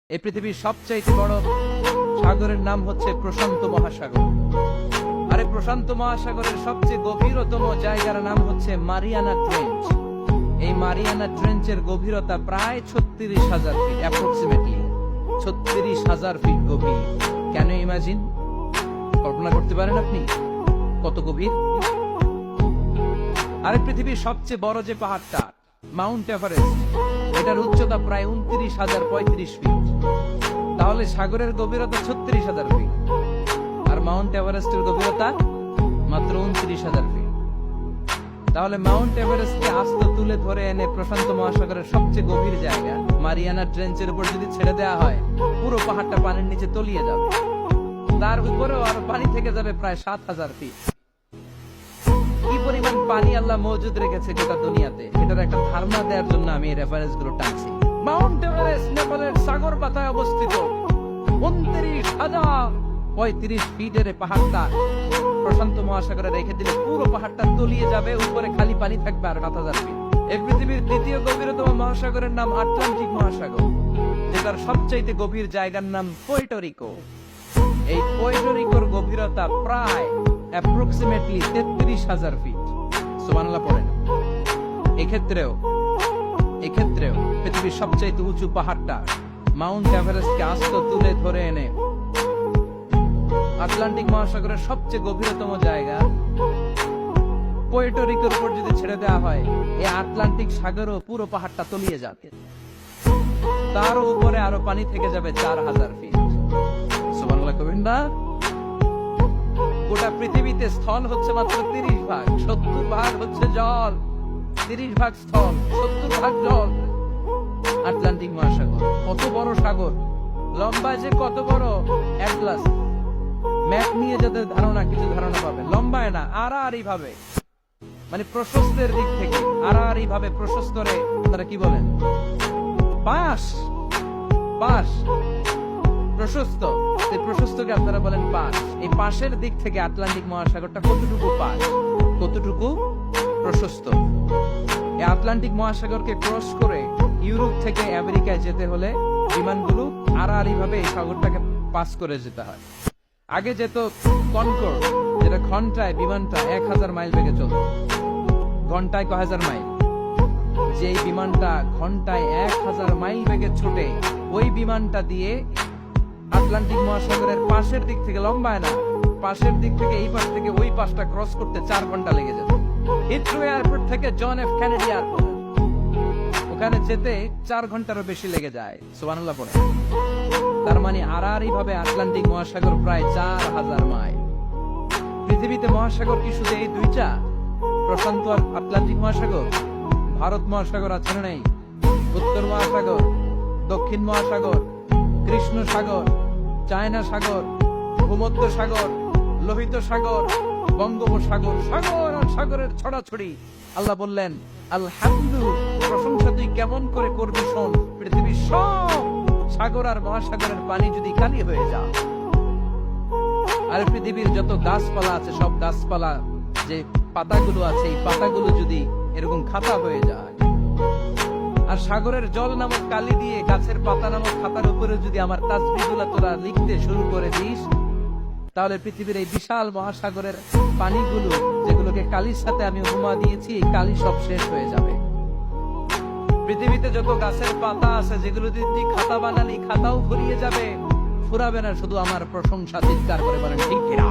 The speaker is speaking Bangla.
এই পৃথিবীর সবচাইতে বড় সাগরের নাম হচ্ছে প্রশান্ত মহাসাগর। আর এই প্রশান্ত মহাসাগরের সবচেয়ে গভীরতম জায়গার নাম হচ্ছে মারিয়ানা ট্রেঞ্চ। এই মারিয়ানা ট্রেঞ্চের গভীরতা প্রায় 36,000 ফিট, অ্যাপ্রক্সিমেটলি 36,000 ফিট গভীর। কেন ইমাজিন, কল্পনা করতে পারেন আপনি কত গভীর? আর পৃথিবীর সবচেয়ে বড় যে পাহাড়টা মাউন্ট এভারেস্ট, এটার উচ্চতা প্রায় 29,035 ফিট। তাহলে সাগরের গভীরতা 36,000 ফিট আর মাউন্ট এভারেস্টের গভীরতা মাত্র 29,000 ফিট। তাহলে মাউন্ট এভারেস্টকে আস্ত তুলে ধরে এনে প্রশান্ত মহাসাগরের সবচেয়ে গভীর জায়গা মারিয়ানা ট্রেঞ্চের উপর যদি ছেড়ে দেওয়া হয়, পুরো পাহাড়টা পানির নিচে তলিয়ে যাবে। তার উপরেও আরো পানি থেকে যাবে প্রায় 7,000 ফিট। কি পরিমাণ পানি আল্লাহ মজুদ রেখেছে গোটা দুনিয়াতে, এটার একটা ধারণা দেওয়ার জন্য আমি এই রেফারেন্স গুলো টানছি। মাউন্ট এভারেস্ট নেপালের সাগর পাতায় অবস্থিত 29,035 ফিটের পাহাড়টা প্রশান্ত মহাসাগরে রেখে দিলে পুরো পাহাড়টা তলিয়ে যাবে, উপরে খালি পানি থাকবে আর 7,000 ফিট। এই পৃথিবীর দ্বিতীয় গভীরতম মহাসাগরের নাম আটলান্টিক মহাসাগর, যেটার সবচাইতে গভীর জায়গার নাম পুয়ের্টো রিকো। এই পুয়ের্টো রিকোর গভীরতা প্রায় অ্যাপ্রক্সিমেটলি 33,000 ফিট। সুবহানাল্লাহ পড়েন। এক্ষেত্রেও পৃথিবীর সবচাইতে উঁচু পাহাড়টা মাউন্ট এভারেস্টকে আস্ত তুলে ধরে এনে আটলান্টিক মহাসাগরের সবচেয়ে গভীরতম জায়গা পুয়ের্টো রিকোর উপর যদি ছেড়ে দেওয়া হয়, এই আটলান্টিক সাগরও পুরো পাহাড়টা তলিয়ে যাবে। তার উপরে আরো পানি থেকে যাবে 4,000 ফিট। সুবহানাল্লাহ কবেন না? গোটা পৃথিবীতে স্থল হচ্ছে মাত্র 30 ভাগ, 70 ভাগ হচ্ছে জল। 30 ভাগ স্থল, 70 ভাগ জল। আটলান্টিক মহাসাগর কত বড় সাগর, লম্বা যে কত বড়, এক গ্লাস ম্যাপ নিয়ে যাদের ধারণা কিছু ধারণা পাবে। লম্বায় না, আড়াআড়ি ভাবে, মানে প্রশস্তের দিক থেকে আড়াআড়ি ভাবে প্রশস্ত রে আপনারা কি বলেন? পাশ প্রশস্ত, এই প্রশস্তকে আপনারা বলেন পাশ। এই পাশের দিক থেকে আটলান্টিক মহাসাগরটা কতটুকু পাশ, কতটুকু প্রশস্ত। এই আটলান্টিক মহাসাগরকে ক্রস করে ইউরোপ থেকে আমেরিকায় যেতে হলে বিমানগুলো আড়াআড়ি ভাবে এই সাগরটাকে পাস করে যেতে হয়। আগে যেত কনকর্ড, যেটা ঘন্টায় বিমানটা 1,000 মাইল বেগে চলত। ঘন্টায় কয় হাজার মাইল? যে বিমানটা ঘন্টায় 1,000 মাইল বেগে ছোটে, ওই বিমানটা দিয়ে আটলান্টিক মহাসাগরের পাশের দিক থেকে, লম্বায় না, পাশের দিক থেকে এই পাশ থেকে ওই পাশটা ক্রস করতে 4 ঘন্টা লেগে যেত। হিথ্রো এয়ারপোর্ট থেকে জন এফ কেনেডি এয়ারপোর্ট, ওখানে যেতে 4 ঘন্টারও বেশি লেগে যায়। সুবহানাল্লাহ পড়ে। তার মানে আড়াআড়ি ভাবে আটলান্টিক মহাসাগর প্রায় 4,000 মাইল। পৃথিবীতে মহাসাগর কি শুধু এই দুইটা, প্রশান্ত আর আটলান্টিক মহাসাগর? ভারত মহাসাগর আছে না নাই? উত্তর মহাসাগর, দক্ষিণ মহাসাগর, কৃষ্ণ সাগর, চায়না সাগর, ভূমধ্য সাগর, লোহিত সাগর, বঙ্গোপসাগর, সাগর আর সাগরের ছড়াছড়ি। আল্লাহ বললেন, আলহামদুলিল্লাহ, প্রশংসা তুই কেমন করে করবি শোন। পৃথিবীর সব সাগর আর মহাসাগরের পানি যদি খালি হয়ে যায়, আর পৃথিবীর যত গাছপালা আছে, সব গাছপালা যে পাতাগুলো আছে, এই পাতাগুলো যদি এরকম খাতা হয়ে যায়, আর সাগরের জল নামক কালি দিয়ে গাছের পাতা নামক খাতার উপরে যদি আমার তাসবিহগুলো তোরা লিখতে শুরু করে দিস, তাহলে পৃথিবীর এই বিশাল মহাসাগরের পানিগুলো, যেগুলোকে কালির সাথে আমি উপমা দিয়েছি, এই কালি সব শেষ হয়ে যাবে। পৃথিবীতে যত গাছের পাতা আছে, যেগুলো যদি খাতা বানালি, খাতাও ফুরিয়ে যাবে। ফুরাবে না, শুধু আমার প্রশংসা চিৎকার করে বলেন ঠিক কিনা?